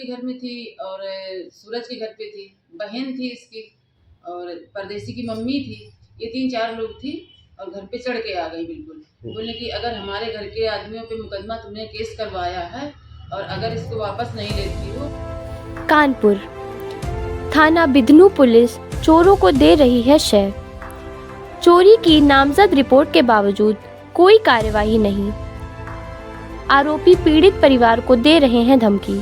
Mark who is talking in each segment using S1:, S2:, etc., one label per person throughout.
S1: के घर में थी और सूरज के घर पे थी, बहन थी इसकी और परदेसी की मम्मी थी। ये 3-4 लोग थी और घर पे चढ़ के आ गई बिल्कुल। बोले कि अगर हमारे घर के आदमियों पे मुकदमा तुमने केस करवाया है और अगर इसको वापस नहीं लेती हो।
S2: कानपुर थाना बिधनू पुलिस चोरों को दे रही है शय। चोरी की नामजद रिपोर्ट के बावजूद कोई कार्यवाही नहीं। आरोपी पीड़ित परिवार को दे रहे हैं धमकी।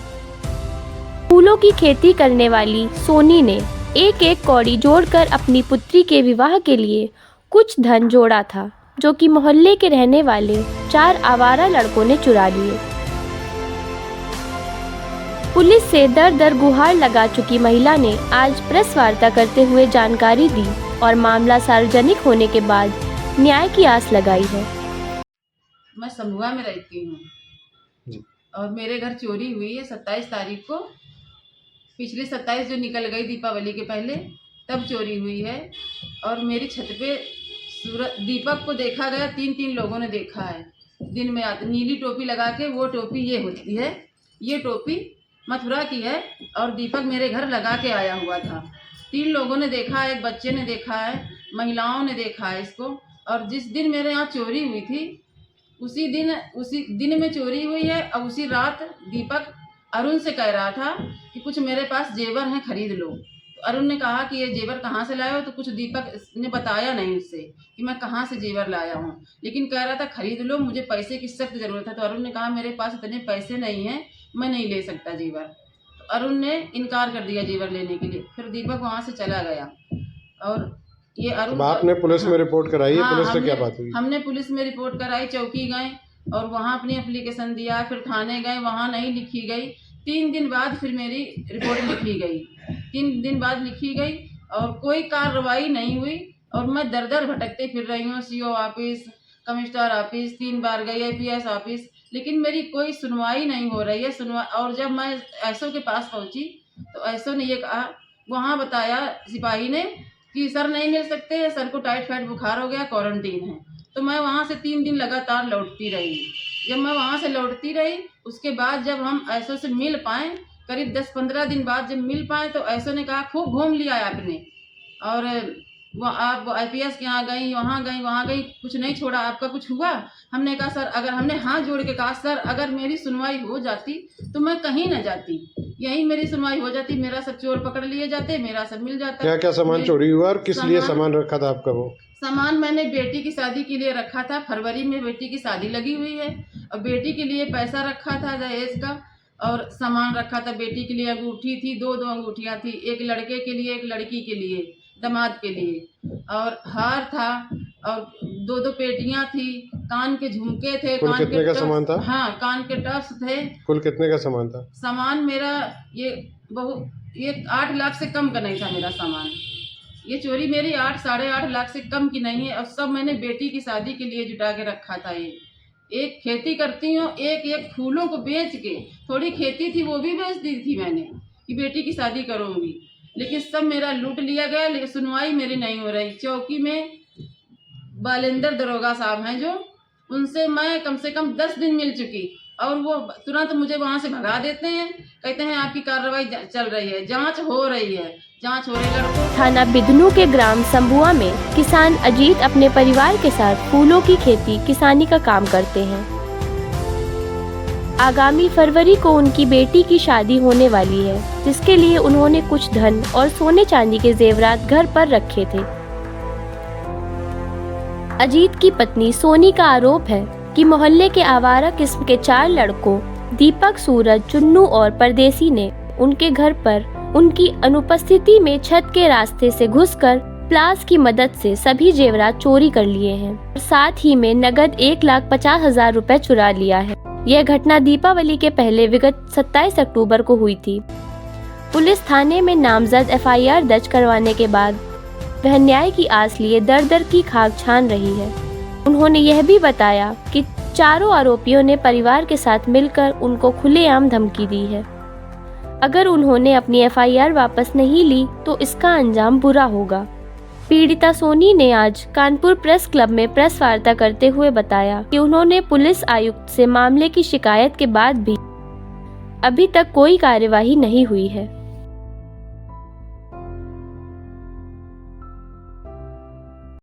S2: फूलों की खेती करने वाली सोनी ने एक एक कौड़ी जोड़कर अपनी पुत्री के विवाह के लिए कुछ धन जोड़ा था, जो कि मोहल्ले के रहने वाले 4 आवारा लड़कों ने चुरा लिए। पुलिस से दर दर गुहार लगा चुकी महिला ने आज प्रेस वार्ता करते हुए जानकारी दी और मामला सार्वजनिक होने के बाद न्याय की आस लगाई है।
S1: मैं संभुआ में रहती हूँ और मेरे घर चोरी हुई है 27 तारीख को। पिछली 27 जो निकल गई दीपावली के पहले, तब चोरी हुई है। और मेरी छत पे दीपक को देखा गया, 3 लोगों ने देखा है। दिन में आते नीली टोपी लगा के, वो टोपी ये होती है, ये टोपी मथुरा की है और दीपक मेरे घर लगा के आया हुआ था। 3 लोगों ने देखा है, एक बच्चे ने देखा है, महिलाओं ने देखा है इसको। और जिस दिन मेरे यहाँ चोरी हुई थी उसी दिन में चोरी हुई है। और उसी रात दीपक अरुण से कह रहा था कि कुछ मेरे पास जेवर हैं, खरीद लो। तो अरुण ने कहा कि ये जेवर कहाँ से लाए हो, तो कुछ दीपक ने बताया नहीं उससे कि मैं कहाँ से जेवर लाया हूँ, लेकिन कह रहा था खरीद लो, मुझे पैसे की सख्त ज़रूरत है। तो अरुण ने कहा मेरे पास इतने पैसे नहीं हैं, मैं नहीं ले सकता जेवर। तो अरुण ने इनकार कर दिया जेवर लेने के लिए। फिर दीपक वहाँ से चला गया। और ये अरुण,
S3: तो आपने पुलिस में रिपोर्ट कराई है?
S1: हाँ,
S3: पुलिस से क्या बात हुई?
S1: हमने पुलिस में रिपोर्ट कराई, चौकी गए और वहाँ अपनी एप्लीकेशन दिया। फिर थाने गए, वहाँ नहीं लिखी गई। 3 दिन बाद फिर मेरी रिपोर्ट लिखी गई। 3 दिन बाद लिखी गई और कोई कार्रवाई नहीं हुई। और मैं दर दर भटकते फिर रही हूँ, CO ऑफिस, कमिश्नर ऑफिस, 3 बार गई, APS ऑफिस, लेकिन मेरी कोई सुनवाई नहीं हो रही है। और जब मैं एसओ के पास पहुँची तो एसओ ने ये कहा, वहाँ बताया सिपाही ने कि सर नहीं मिल सकते, सर को टाइफाइड बुखार हो गया, क्वारंटीन है। तो मैं वहाँ से 3 दिन लगातार लौटती रही। जब मैं वहाँ से लौटती रही, उसके बाद जब हम एसओ से मिल पाए, करीब 10-15 दिन बाद जब मिल पाए, तो एसओ ने कहा खूब घूम लिया आपने और आप IPS के यहाँ गई, वहाँ गई, कुछ नहीं छोड़ा, आपका कुछ हुआ? हमने कहा सर, अगर हमने हाथ जोड़ के कहा सर अगर मेरी सुनवाई हो जाती तो मैं कहीं न जाती, यही मेरी सुनवाई हो जाती, मेरा सब चोर पकड़ लिए जाते, मेरा सब मिल जाता।
S3: क्या क्या सामान चोरी हुआ और किस लिए सामान रखा था आपका? वो
S1: सामान मैंने बेटी की शादी के लिए रखा था। फरवरी में बेटी की शादी लगी हुई है और बेटी के लिए पैसा रखा था दहेज का और सामान रखा था। बेटी के लिए अंगूठी थी, 2 अंगूठियाँ थी, एक लड़के के लिए, एक लड़की के लिए, दामाद के लिए, और हार था और 2 पेटियां थी, कान के झुमके थे।
S3: कुल कितने का सामान था?
S1: हाँ, कान के टफ्स थे।
S3: कुल कितने का सामान था?
S1: सामान मेरा ये 8 लाख से कम का नहीं था मेरा सामान। ये चोरी मेरी 8-8.5 लाख से कम की नहीं है और सब मैंने बेटी की शादी के लिए जुटा के रखा था। ये एक खेती करती हूँ, एक फूलों को बेच के, थोड़ी खेती थी वो भी बेच दी थी मैंने कि बेटी की शादी करूँगी, लेकिन सब मेरा लूट लिया गया। लेकिन सुनवाई मेरी नहीं हो रही। चौकी में बालेंद्र दरोगा साहब हैं जो, उनसे मैं कम से कम 10 दिन मिल चुकी और वो तुरंत मुझे वहाँ से भगा देते हैं, कहते हैं आपकी कार्रवाई चल रही है, जांच हो रही है। लड़कों।
S2: थाना बिधनू के ग्राम संभुआ में किसान अजीत अपने परिवार के साथ फूलों की खेती किसानी का काम करते हैं। आगामी फरवरी को उनकी बेटी की शादी होने वाली है, जिसके लिए उन्होंने कुछ धन और सोने चांदी के जेवरात घर पर रखे थे। अजीत की पत्नी सोनी का आरोप है कि मोहल्ले के आवारा किस्म के 4 लड़कों दीपक, सूरज, चुन्नू और परदेसी ने उनके घर पर उनकी अनुपस्थिति में छत के रास्ते से घुसकर प्लास की मदद से सभी जेवरात चोरी कर लिए हैं और साथ ही में नगद 1,50,000 रुपए चुरा लिया है। यह घटना दीपावली के पहले विगत 27 अक्टूबर को हुई थी। पुलिस थाने में नामजद FIR दर्ज करवाने के बाद वह न्याय की आस लिए दर दर की खाक छान रही है। उन्होंने यह भी बताया कि चारों आरोपियों ने परिवार के साथ मिलकर उनको खुलेआम धमकी दी है। अगर उन्होंने अपनी FIR वापस नहीं ली तो इसका अंजाम बुरा होगा। पीड़िता सोनी ने आज कानपुर प्रेस क्लब में प्रेस वार्ता करते हुए बताया कि उन्होंने पुलिस आयुक्त से मामले की शिकायत के बाद भी अभी तक कोई कार्यवाही नहीं हुई है।